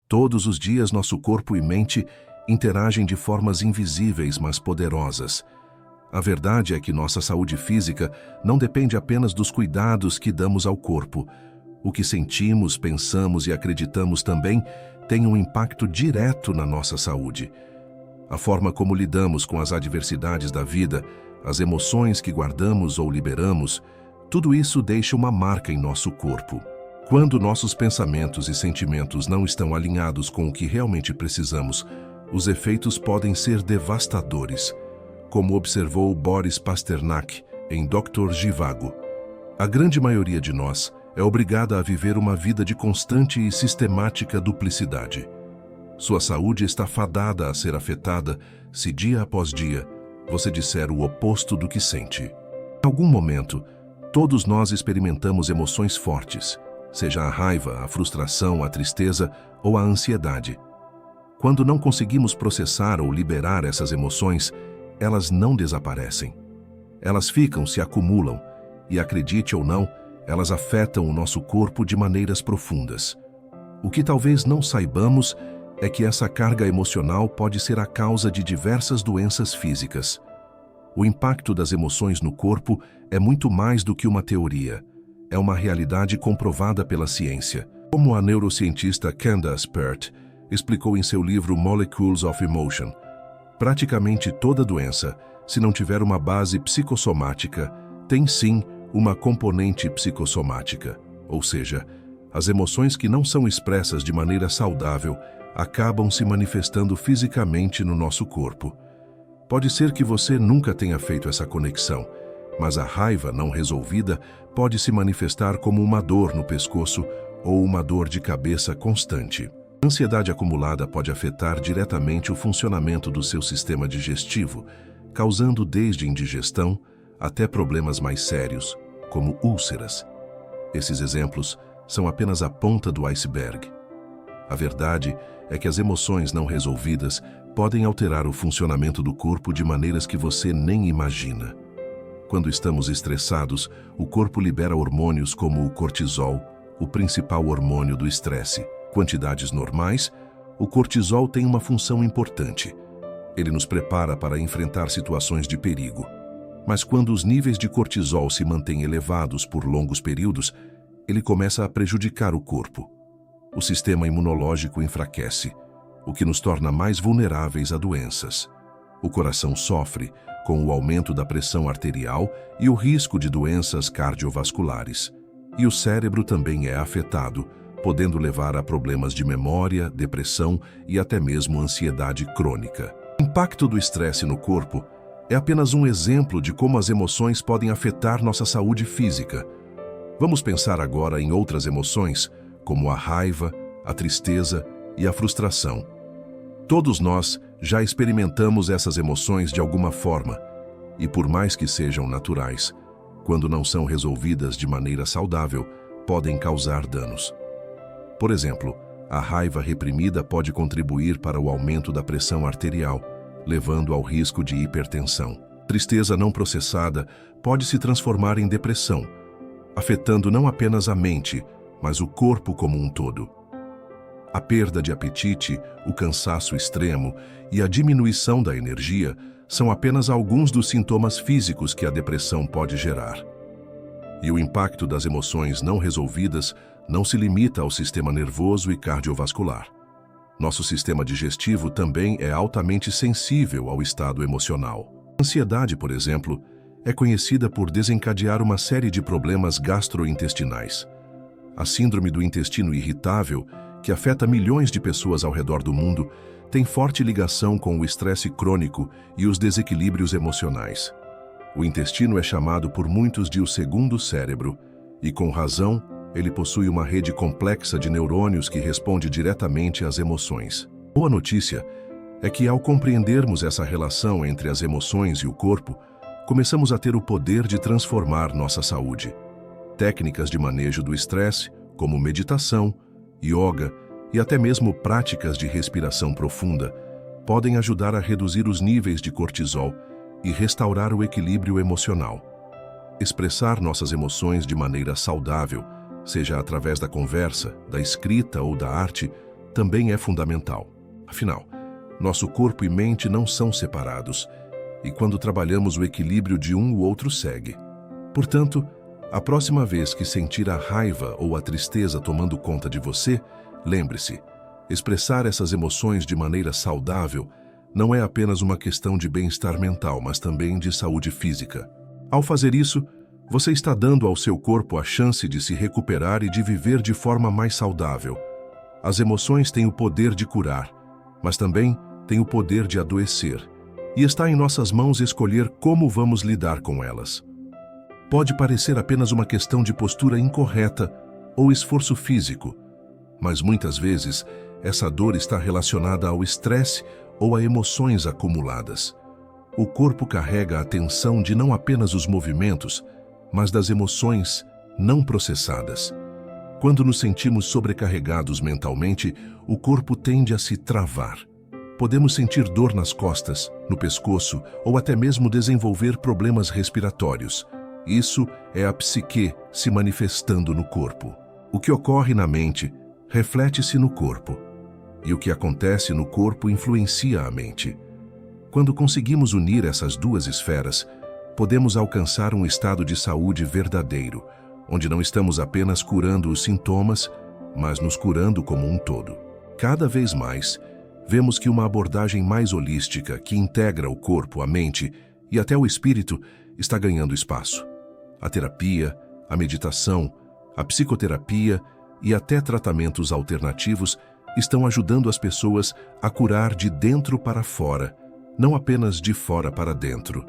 Todos os dias, nosso corpo e mente interagem de formas invisíveis, mas poderosas. A verdade é que nossa saúde física não depende apenas dos cuidados que damos ao corpo. O que sentimos, pensamos e acreditamos também tem um impacto direto na nossa saúde. A forma como lidamos com as adversidades da vida, as emoções que guardamos ou liberamos, tudo isso deixa uma marca em nosso corpo. Quando nossos pensamentos e sentimentos não estão alinhados com o que realmente precisamos, os efeitos podem ser devastadores, como observou Boris Pasternak em Dr. Zhivago. A grande maioria de nós é obrigada a viver uma vida de constante e sistemática duplicidade. Sua saúde está fadada a ser afetada se dia após dia você disser o oposto do que sente. Em algum momento, todos nós experimentamos emoções fortes, seja a raiva, a frustração, a tristeza ou a ansiedade. Quando não conseguimos processar ou liberar essas emoções, elas não desaparecem. Elas ficam, se acumulam, e acredite ou não, elas afetam o nosso corpo de maneiras profundas. O que talvez não saibamos é que essa carga emocional pode ser a causa de diversas doenças físicas. O impacto das emoções no corpo é muito mais do que uma teoria. É uma realidade comprovada pela ciência. Como a neurocientista Candace Pert explicou em seu livro Molecules of Emotion, praticamente toda doença, se não tiver uma base psicossomática, tem sim uma componente psicossomática, ou seja, as emoções que não são expressas de maneira saudável acabam se manifestando fisicamente no nosso corpo. Pode ser que você nunca tenha feito essa conexão, mas a raiva não resolvida pode se manifestar como uma dor no pescoço ou uma dor de cabeça constante. A ansiedade acumulada pode afetar diretamente o funcionamento do seu sistema digestivo, causando desde indigestão até problemas mais sérios, como úlceras. Esses exemplos são apenas a ponta do iceberg. A verdade é que as emoções não resolvidas podem alterar o funcionamento do corpo de maneiras que você nem imagina. Quando estamos estressados, o corpo libera hormônios como o cortisol, o principal hormônio do estresse. Quantidades normais, o cortisol tem uma função importante. Ele nos prepara para enfrentar situações de perigo. Mas quando os níveis de cortisol se mantêm elevados por longos períodos, ele começa a prejudicar o corpo. O sistema imunológico enfraquece, o que nos torna mais vulneráveis a doenças. O coração sofre com o aumento da pressão arterial e o risco de doenças cardiovasculares. E o cérebro também é afetado, podendo levar a problemas de memória, depressão e até mesmo ansiedade crônica. O impacto do estresse no corpo é apenas um exemplo de como as emoções podem afetar nossa saúde física. Vamos pensar agora em outras emoções, como a raiva, a tristeza e a frustração. Todos nós já experimentamos essas emoções de alguma forma, e por mais que sejam naturais, quando não são resolvidas de maneira saudável, podem causar danos. Por exemplo, a raiva reprimida pode contribuir para o aumento da pressão arterial, levando ao risco de hipertensão. Tristeza não processada pode se transformar em depressão, afetando não apenas a mente, mas o corpo como um todo. A perda de apetite, o cansaço extremo e a diminuição da energia são apenas alguns dos sintomas físicos que a depressão pode gerar. E o impacto das emoções não resolvidas não se limita ao sistema nervoso e cardiovascular. Nosso sistema digestivo também é altamente sensível ao estado emocional. A ansiedade, por exemplo, é conhecida por desencadear uma série de problemas gastrointestinais. A síndrome do intestino irritável, que afeta milhões de pessoas ao redor do mundo, tem forte ligação com o estresse crônico e os desequilíbrios emocionais. O intestino é chamado por muitos de o segundo cérebro, e com razão, ele possui uma rede complexa de neurônios que responde diretamente às emoções. Boa notícia é que, ao compreendermos essa relação entre as emoções e o corpo, começamos a ter o poder de transformar nossa saúde. Técnicas de manejo do estresse, como meditação, yoga e até mesmo práticas de respiração profunda, podem ajudar a reduzir os níveis de cortisol e restaurar o equilíbrio emocional. Expressar nossas emoções de maneira saudável, seja através da conversa, da escrita ou da arte, também é fundamental. Afinal, nosso corpo e mente não são separados, e quando trabalhamos o equilíbrio de um, o outro segue. Portanto, a próxima vez que sentir a raiva ou a tristeza tomando conta de você, lembre-se, expressar essas emoções de maneira saudável não é apenas uma questão de bem-estar mental, mas também de saúde física. Ao fazer isso, você está dando ao seu corpo a chance de se recuperar e de viver de forma mais saudável. As emoções têm o poder de curar, mas também têm o poder de adoecer, e está em nossas mãos escolher como vamos lidar com elas. Pode parecer apenas uma questão de postura incorreta ou esforço físico, mas muitas vezes essa dor está relacionada ao estresse ou a emoções acumuladas. O corpo carrega a tensão de não apenas os movimentos, mas das emoções não processadas. Quando nos sentimos sobrecarregados mentalmente, o corpo tende a se travar. Podemos sentir dor nas costas, no pescoço ou até mesmo desenvolver problemas respiratórios. Isso é a psique se manifestando no corpo. O que ocorre na mente reflete-se no corpo, e o que acontece no corpo influencia a mente. Quando conseguimos unir essas duas esferas, podemos alcançar um estado de saúde verdadeiro, onde não estamos apenas curando os sintomas, mas nos curando como um todo. Cada vez mais, vemos que uma abordagem mais holística, que integra o corpo, a mente e até o espírito, está ganhando espaço. A terapia, a meditação, a psicoterapia e até tratamentos alternativos estão ajudando as pessoas a curar de dentro para fora, não apenas de fora para dentro.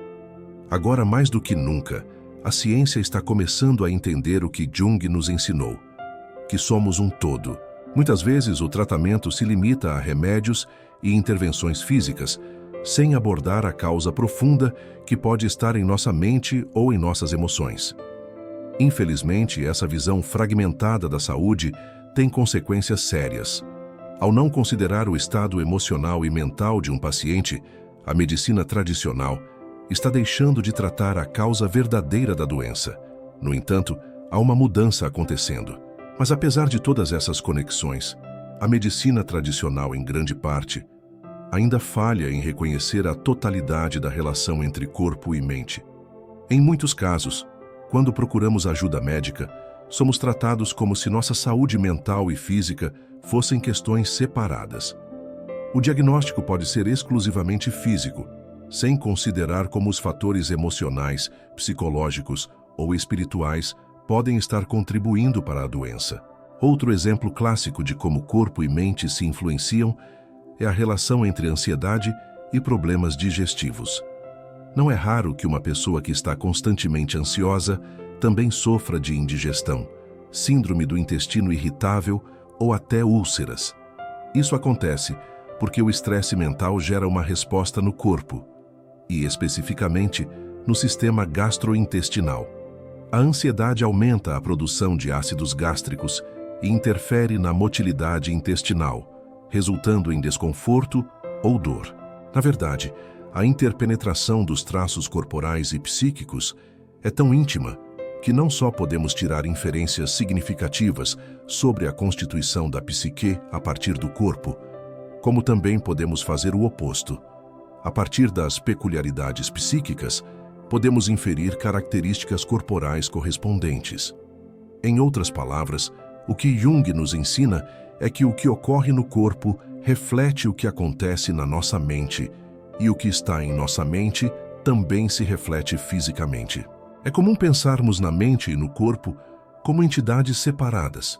Agora, mais do que nunca, a ciência está começando a entender o que Jung nos ensinou, que somos um todo. Muitas vezes o tratamento se limita a remédios e intervenções físicas, sem abordar a causa profunda que pode estar em nossa mente ou em nossas emoções. Infelizmente, essa visão fragmentada da saúde tem consequências sérias. Ao não considerar o estado emocional e mental de um paciente, a medicina tradicional está deixando de tratar a causa verdadeira da doença. No entanto, há uma mudança acontecendo. Mas apesar de todas essas conexões, a medicina tradicional, em grande parte, ainda falha em reconhecer a totalidade da relação entre corpo e mente. Em muitos casos, quando procuramos ajuda médica, somos tratados como se nossa saúde mental e física fossem questões separadas. O diagnóstico pode ser exclusivamente físico, sem considerar como os fatores emocionais, psicológicos ou espirituais podem estar contribuindo para a doença. Outro exemplo clássico de como corpo e mente se influenciam é a relação entre ansiedade e problemas digestivos. Não é raro que uma pessoa que está constantemente ansiosa também sofra de indigestão, síndrome do intestino irritável ou até úlceras. Isso acontece porque o estresse mental gera uma resposta no corpo, e especificamente no sistema gastrointestinal. A ansiedade aumenta a produção de ácidos gástricos e interfere na motilidade intestinal, resultando em desconforto ou dor. Na verdade, a interpenetração dos traços corporais e psíquicos é tão íntima que não só podemos tirar inferências significativas sobre a constituição da psique a partir do corpo, como também podemos fazer o oposto. A partir das peculiaridades psíquicas, podemos inferir características corporais correspondentes. Em outras palavras, o que Jung nos ensina é que o que ocorre no corpo reflete o que acontece na nossa mente, e o que está em nossa mente também se reflete fisicamente. É comum pensarmos na mente e no corpo como entidades separadas,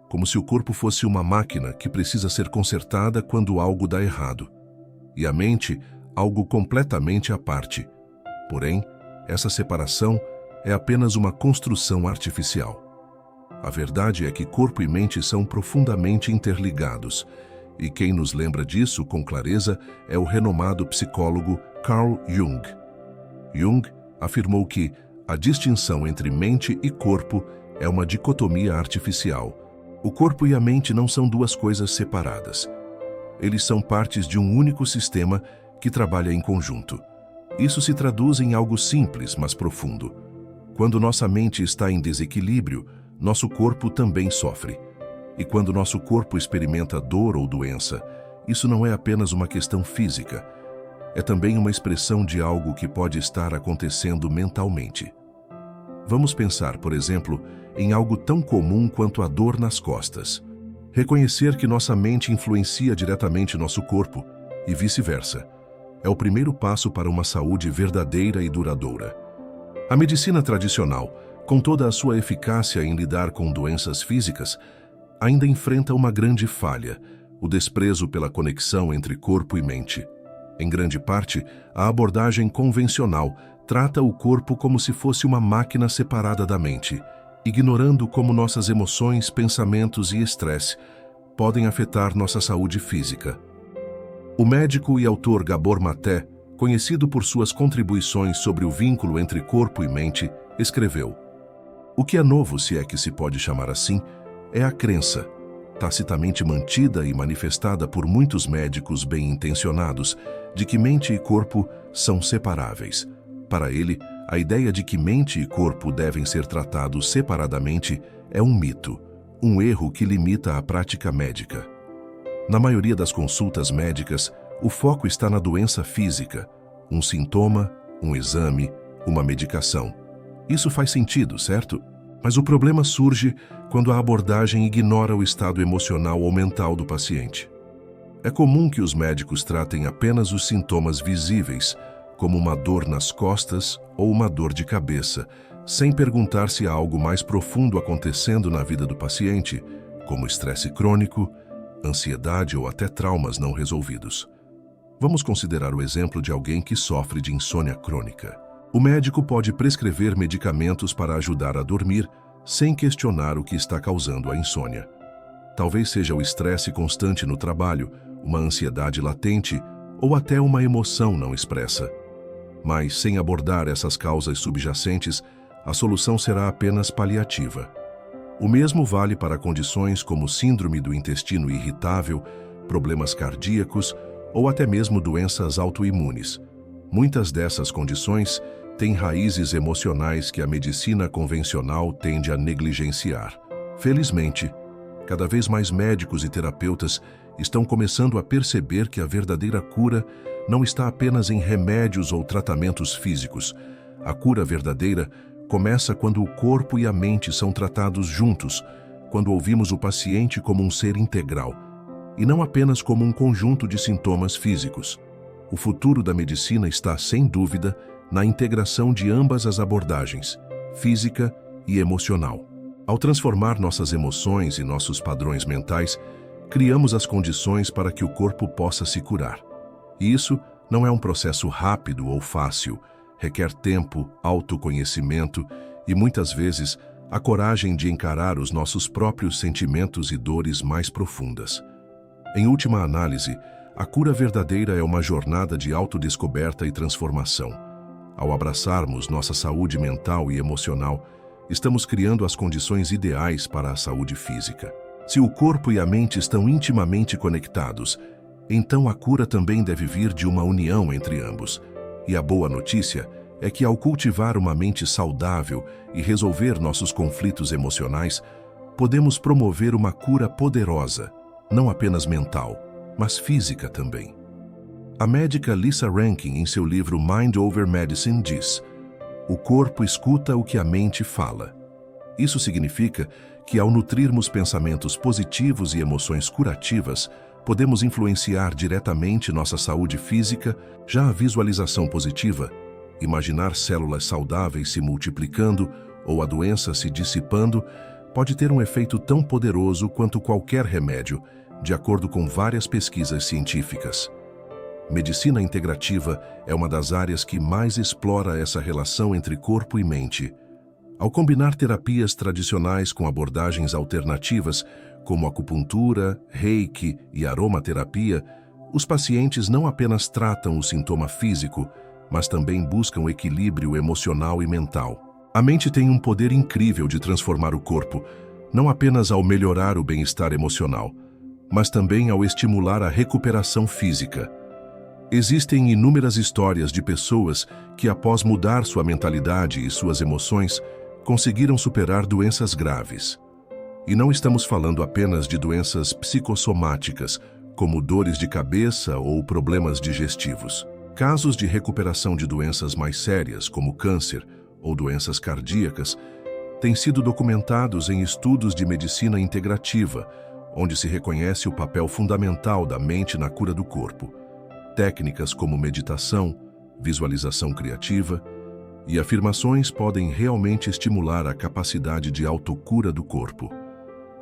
como se o corpo fosse uma máquina que precisa ser consertada quando algo dá errado, e a mente algo completamente à parte. Porém, essa separação é apenas uma construção artificial. A verdade é que corpo e mente são profundamente interligados, e quem nos lembra disso com clareza é o renomado psicólogo Carl Jung. Jung afirmou que a distinção entre mente e corpo é uma dicotomia artificial. O corpo e a mente não são duas coisas separadas. Eles são partes de um único sistema que trabalha em conjunto. Isso se traduz em algo simples, mas profundo. Quando nossa mente está em desequilíbrio, nosso corpo também sofre. E quando nosso corpo experimenta dor ou doença, isso não é apenas uma questão física, é também uma expressão de algo que pode estar acontecendo mentalmente. Vamos pensar, por exemplo, em algo tão comum quanto a dor nas costas. Reconhecer que nossa mente influencia diretamente nosso corpo e vice-versa é o primeiro passo para uma saúde verdadeira e duradoura. A medicina tradicional, com toda a sua eficácia em lidar com doenças físicas, ainda enfrenta uma grande falha: o desprezo pela conexão entre corpo e mente. Em grande parte, a abordagem convencional trata o corpo como se fosse uma máquina separada da mente, ignorando como nossas emoções, pensamentos e estresse podem afetar nossa saúde física. O médico e autor Gabor Maté, conhecido por suas contribuições sobre o vínculo entre corpo e mente, escreveu: "O que é novo, se é que se pode chamar assim, é a crença, tacitamente mantida e manifestada por muitos médicos bem-intencionados, de que mente e corpo são separáveis. Para ele, a ideia de que mente e corpo devem ser tratados separadamente é um mito, um erro que limita a prática médica. Na maioria das consultas médicas, o foco está na doença física, um sintoma, um exame, uma medicação. Isso faz sentido, certo? Mas o problema surge quando a abordagem ignora o estado emocional ou mental do paciente. É comum que os médicos tratem apenas os sintomas visíveis, como uma dor nas costas ou uma dor de cabeça, sem perguntar se há algo mais profundo acontecendo na vida do paciente, como estresse crônico, ansiedade ou até traumas não resolvidos. Vamos considerar o exemplo de alguém que sofre de insônia crônica. O médico pode prescrever medicamentos para ajudar a dormir, sem questionar o que está causando a insônia. Talvez seja o estresse constante no trabalho, uma ansiedade latente ou até uma emoção não expressa. Mas, sem abordar essas causas subjacentes, a solução será apenas paliativa. O mesmo vale para condições como síndrome do intestino irritável, problemas cardíacos ou até mesmo doenças autoimunes. Muitas dessas condições têm raízes emocionais que a medicina convencional tende a negligenciar. Felizmente, cada vez mais médicos e terapeutas estão começando a perceber que a verdadeira cura não está apenas em remédios ou tratamentos físicos. A cura verdadeira começa quando o corpo e a mente são tratados juntos, quando ouvimos o paciente como um ser integral, e não apenas como um conjunto de sintomas físicos. O futuro da medicina está, sem dúvida, na integração de ambas as abordagens, física e emocional. Ao transformar nossas emoções e nossos padrões mentais, criamos as condições para que o corpo possa se curar. E isso não é um processo rápido ou fácil, requer tempo, autoconhecimento e, muitas vezes, a coragem de encarar os nossos próprios sentimentos e dores mais profundas. Em última análise, a cura verdadeira é uma jornada de autodescoberta e transformação. Ao abraçarmos nossa saúde mental e emocional, estamos criando as condições ideais para a saúde física. Se o corpo e a mente estão intimamente conectados, então a cura também deve vir de uma união entre ambos. E a boa notícia é que, ao cultivar uma mente saudável e resolver nossos conflitos emocionais, podemos promover uma cura poderosa, não apenas mental, mas física também. A médica Lisa Rankin, em seu livro Mind Over Medicine, diz: "O corpo escuta o que a mente fala." Isso significa que, ao nutrirmos pensamentos positivos e emoções curativas, podemos influenciar diretamente nossa saúde física. Já a visualização positiva, imaginar células saudáveis se multiplicando ou a doença se dissipando, pode ter um efeito tão poderoso quanto qualquer remédio, de acordo com várias pesquisas científicas. Medicina integrativa é uma das áreas que mais explora essa relação entre corpo e mente. Ao combinar terapias tradicionais com abordagens alternativas, como acupuntura, reiki e aromaterapia, os pacientes não apenas tratam o sintoma físico, mas também buscam equilíbrio emocional e mental. A mente tem um poder incrível de transformar o corpo, não apenas ao melhorar o bem-estar emocional, mas também ao estimular a recuperação física. Existem inúmeras histórias de pessoas que, após mudar sua mentalidade e suas emoções, conseguiram superar doenças graves. E não estamos falando apenas de doenças psicossomáticas, como dores de cabeça ou problemas digestivos. Casos de recuperação de doenças mais sérias, como câncer ou doenças cardíacas, têm sido documentados em estudos de medicina integrativa, onde se reconhece o papel fundamental da mente na cura do corpo. Técnicas como meditação, visualização criativa e afirmações podem realmente estimular a capacidade de autocura do corpo.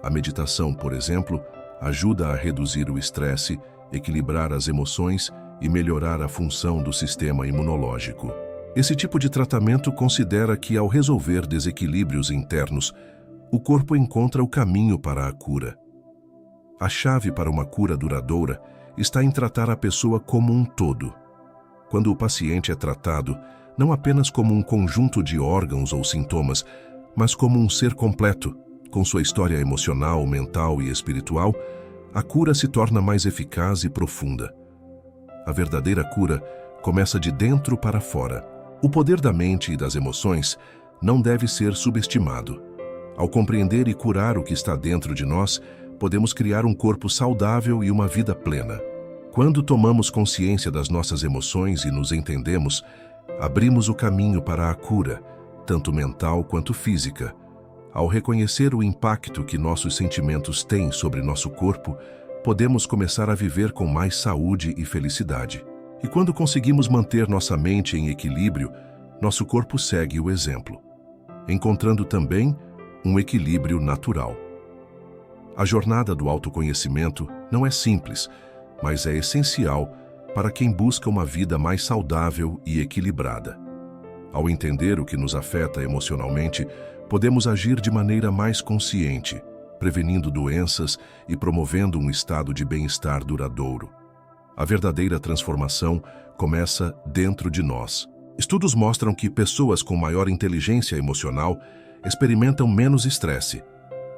A meditação, por exemplo, ajuda a reduzir o estresse, equilibrar as emoções e melhorar a função do sistema imunológico. Esse tipo de tratamento considera que, ao resolver desequilíbrios internos, o corpo encontra o caminho para a cura. A chave para uma cura duradoura está em tratar a pessoa como um todo. Quando o paciente é tratado, não apenas como um conjunto de órgãos ou sintomas, mas como um ser completo, com sua história emocional, mental e espiritual, a cura se torna mais eficaz e profunda. A verdadeira cura começa de dentro para fora. O poder da mente e das emoções não deve ser subestimado. Ao compreender e curar o que está dentro de nós, podemos criar um corpo saudável e uma vida plena. Quando tomamos consciência das nossas emoções e nos entendemos, abrimos o caminho para a cura, tanto mental quanto física. Ao reconhecer o impacto que nossos sentimentos têm sobre nosso corpo, podemos começar a viver com mais saúde e felicidade. E quando conseguimos manter nossa mente em equilíbrio, nosso corpo segue o exemplo, encontrando também um equilíbrio natural. A jornada do autoconhecimento não é simples, mas é essencial para quem busca uma vida mais saudável e equilibrada. Ao entender o que nos afeta emocionalmente, podemos agir de maneira mais consciente, prevenindo doenças e promovendo um estado de bem-estar duradouro. A verdadeira transformação começa dentro de nós. Estudos mostram que pessoas com maior inteligência emocional experimentam menos estresse,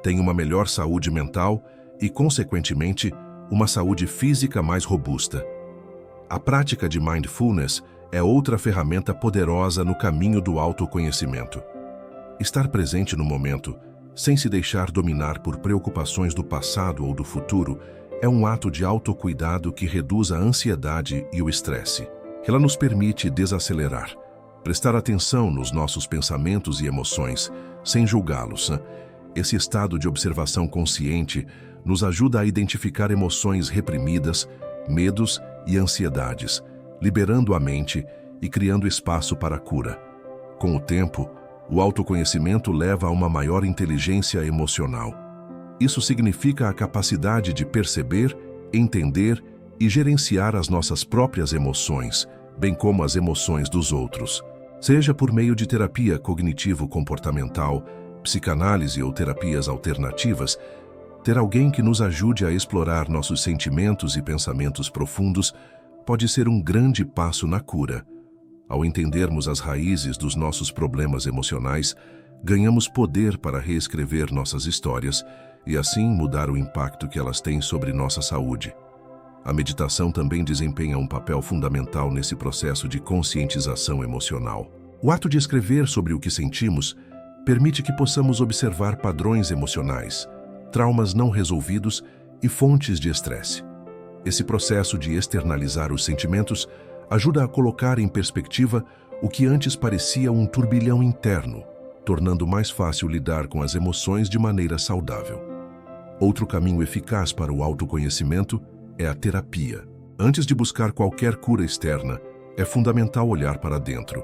têm uma melhor saúde mental e, consequentemente, uma saúde física mais robusta. A prática de mindfulness é outra ferramenta poderosa no caminho do autoconhecimento. Estar presente no momento, sem se deixar dominar por preocupações do passado ou do futuro, é um ato de autocuidado que reduz a ansiedade e o estresse. Ela nos permite desacelerar, prestar atenção nos nossos pensamentos e emoções, sem julgá-los. Esse estado de observação consciente nos ajuda a identificar emoções reprimidas, medos e ansiedades, liberando a mente e criando espaço para a cura. Com o tempo, o autoconhecimento leva a uma maior inteligência emocional. Isso significa a capacidade de perceber, entender e gerenciar as nossas próprias emoções, bem como as emoções dos outros. Seja por meio de terapia cognitivo-comportamental, psicanálise ou terapias alternativas, ter alguém que nos ajude a explorar nossos sentimentos e pensamentos profundos pode ser um grande passo na cura. Ao entendermos as raízes dos nossos problemas emocionais, ganhamos poder para reescrever nossas histórias e assim mudar o impacto que elas têm sobre nossa saúde. A meditação também desempenha um papel fundamental nesse processo de conscientização emocional. O ato de escrever sobre o que sentimos permite que possamos observar padrões emocionais, traumas não resolvidos e fontes de estresse. Esse processo de externalizar os sentimentos ajuda a colocar em perspectiva o que antes parecia um turbilhão interno, tornando mais fácil lidar com as emoções de maneira saudável. Outro caminho eficaz para o autoconhecimento é a terapia. Antes de buscar qualquer cura externa, é fundamental olhar para dentro.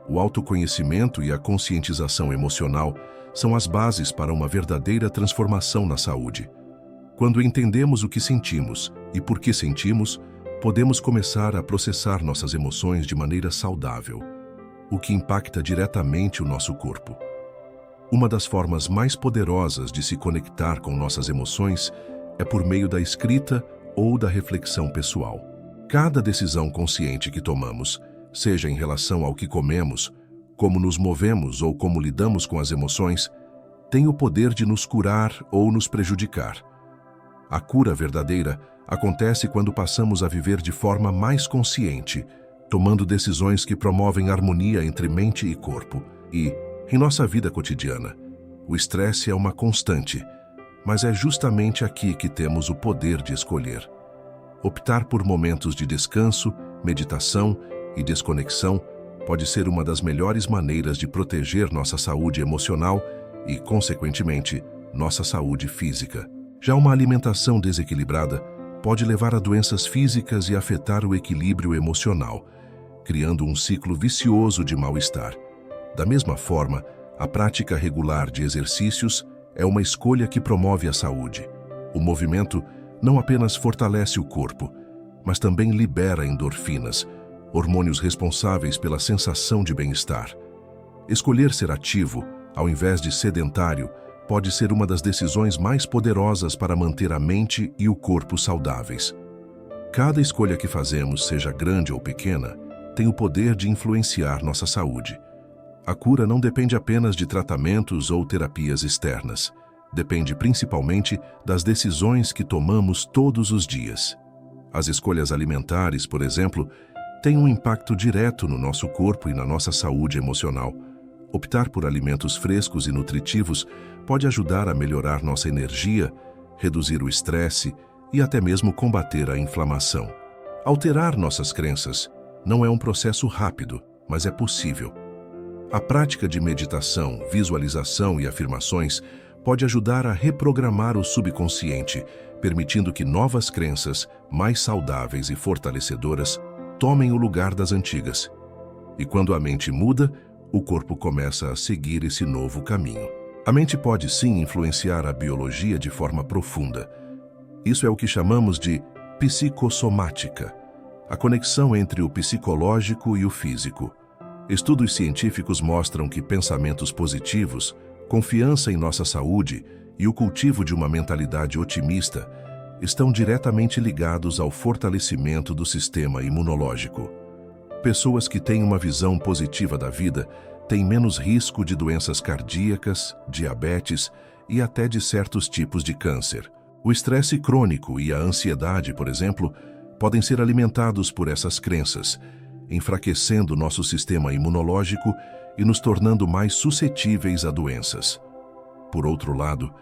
O autoconhecimento e a conscientização emocional são as bases para uma verdadeira transformação na saúde. Quando entendemos o que sentimos e por que sentimos, podemos começar a processar nossas emoções de maneira saudável, o que impacta diretamente o nosso corpo. Uma das formas mais poderosas de se conectar com nossas emoções é por meio da escrita ou da reflexão pessoal. Cada decisão consciente que tomamos, seja em relação ao que comemos, como nos movemos ou como lidamos com as emoções, tem o poder de nos curar ou nos prejudicar. A cura verdadeira acontece quando passamos a viver de forma mais consciente, tomando decisões que promovem harmonia entre mente e corpo. E, em nossa vida cotidiana, o estresse é uma constante, mas é justamente aqui que temos o poder de escolher. Optar por momentos de descanso, meditação e desconexão pode ser uma das melhores maneiras de proteger nossa saúde emocional e, consequentemente, nossa saúde física. Já uma alimentação desequilibrada pode levar a doenças físicas e afetar o equilíbrio emocional, criando um ciclo vicioso de mal-estar. Da mesma forma, a prática regular de exercícios é uma escolha que promove a saúde. O movimento não apenas fortalece o corpo, mas também libera endorfinas, hormônios responsáveis pela sensação de bem-estar. Escolher ser ativo, ao invés de sedentário, pode ser uma das decisões mais poderosas para manter a mente e o corpo saudáveis. Cada escolha que fazemos, seja grande ou pequena, tem o poder de influenciar nossa saúde. A cura não depende apenas de tratamentos ou terapias externas. Depende principalmente das decisões que tomamos todos os dias. As escolhas alimentares, por exemplo, têm um impacto direto no nosso corpo e na nossa saúde emocional. Optar por alimentos frescos e nutritivos pode ajudar a melhorar nossa energia, reduzir o estresse e até mesmo combater a inflamação. Alterar nossas crenças não é um processo rápido, mas é possível. A prática de meditação, visualização e afirmações pode ajudar a reprogramar o subconsciente, permitindo que novas crenças, mais saudáveis e fortalecedoras, tomem o lugar das antigas. E quando a mente muda, o corpo começa a seguir esse novo caminho. A mente pode sim influenciar a biologia de forma profunda. Isso é o que chamamos de psicossomática, a conexão entre o psicológico e o físico. Estudos científicos mostram que pensamentos positivos, confiança em nossa saúde e o cultivo de uma mentalidade otimista estão diretamente ligados ao fortalecimento do sistema imunológico. Pessoas que têm uma visão positiva da vida têm menos risco de doenças cardíacas, diabetes e até de certos tipos de câncer. O estresse crônico e a ansiedade, por exemplo, podem ser alimentados por essas crenças, enfraquecendo nosso sistema imunológico e nos tornando mais suscetíveis a doenças. Por outro lado,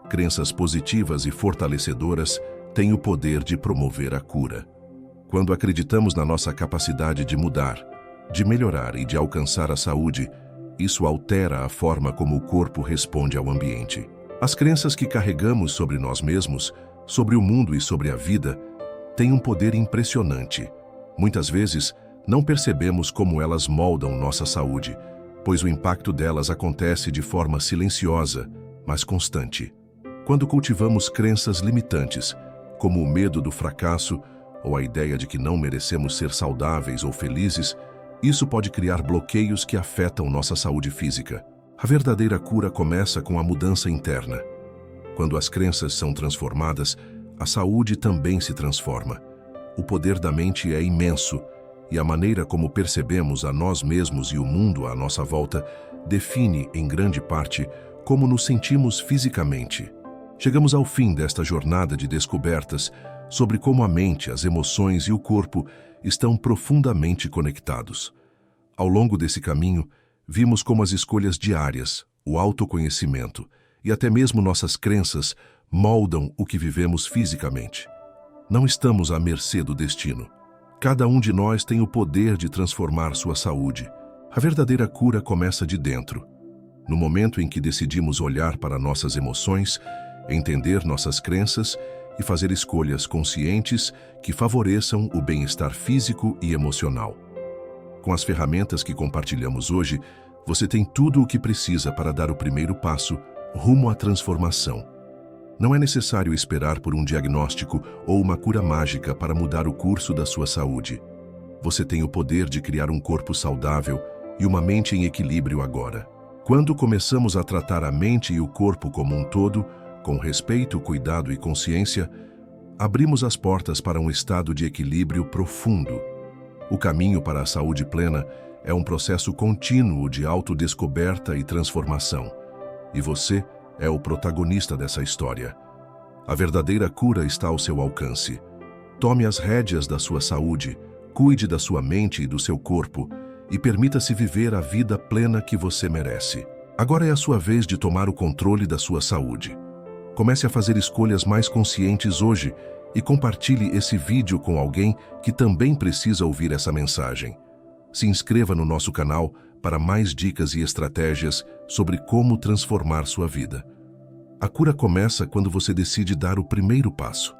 crenças positivas e fortalecedoras têm o poder de promover a cura. Quando acreditamos na nossa capacidade de mudar, de melhorar e de alcançar a saúde, isso altera a forma como o corpo responde ao ambiente. As crenças que carregamos sobre nós mesmos, sobre o mundo e sobre a vida, têm um poder impressionante. Muitas vezes, não percebemos como elas moldam nossa saúde, pois o impacto delas acontece de forma silenciosa, mas constante. Quando cultivamos crenças limitantes, como o medo do fracasso ou a ideia de que não merecemos ser saudáveis ou felizes, isso pode criar bloqueios que afetam nossa saúde física. A verdadeira cura começa com a mudança interna. Quando as crenças são transformadas, a saúde também se transforma. O poder da mente é imenso, e a maneira como percebemos a nós mesmos e o mundo à nossa volta define, em grande parte, como nos sentimos fisicamente. Chegamos ao fim desta jornada de descobertas sobre como a mente, as emoções e o corpo estão profundamente conectados. Ao longo desse caminho, vimos como as escolhas diárias, o autoconhecimento e até mesmo nossas crenças moldam o que vivemos fisicamente. Não estamos à mercê do destino. Cada um de nós tem o poder de transformar sua saúde. A verdadeira cura começa de dentro. No momento em que decidimos olhar para nossas emoções, entender nossas crenças e fazer escolhas conscientes que favoreçam o bem-estar físico e emocional. Com as ferramentas que compartilhamos hoje, você tem tudo o que precisa para dar o primeiro passo rumo à transformação. Não é necessário esperar por um diagnóstico ou uma cura mágica para mudar o curso da sua saúde. Você tem o poder de criar um corpo saudável e uma mente em equilíbrio agora. Quando começamos a tratar a mente e o corpo como um todo, com respeito, cuidado e consciência, abrimos as portas para um estado de equilíbrio profundo. O caminho para a saúde plena é um processo contínuo de autodescoberta e transformação. E você é o protagonista dessa história. A verdadeira cura está ao seu alcance. Tome as rédeas da sua saúde, cuide da sua mente e do seu corpo e permita-se viver a vida plena que você merece. Agora é a sua vez de tomar o controle da sua saúde. Comece a fazer escolhas mais conscientes hoje e compartilhe esse vídeo com alguém que também precisa ouvir essa mensagem. Se inscreva no nosso canal para mais dicas e estratégias sobre como transformar sua vida. A cura começa quando você decide dar o primeiro passo.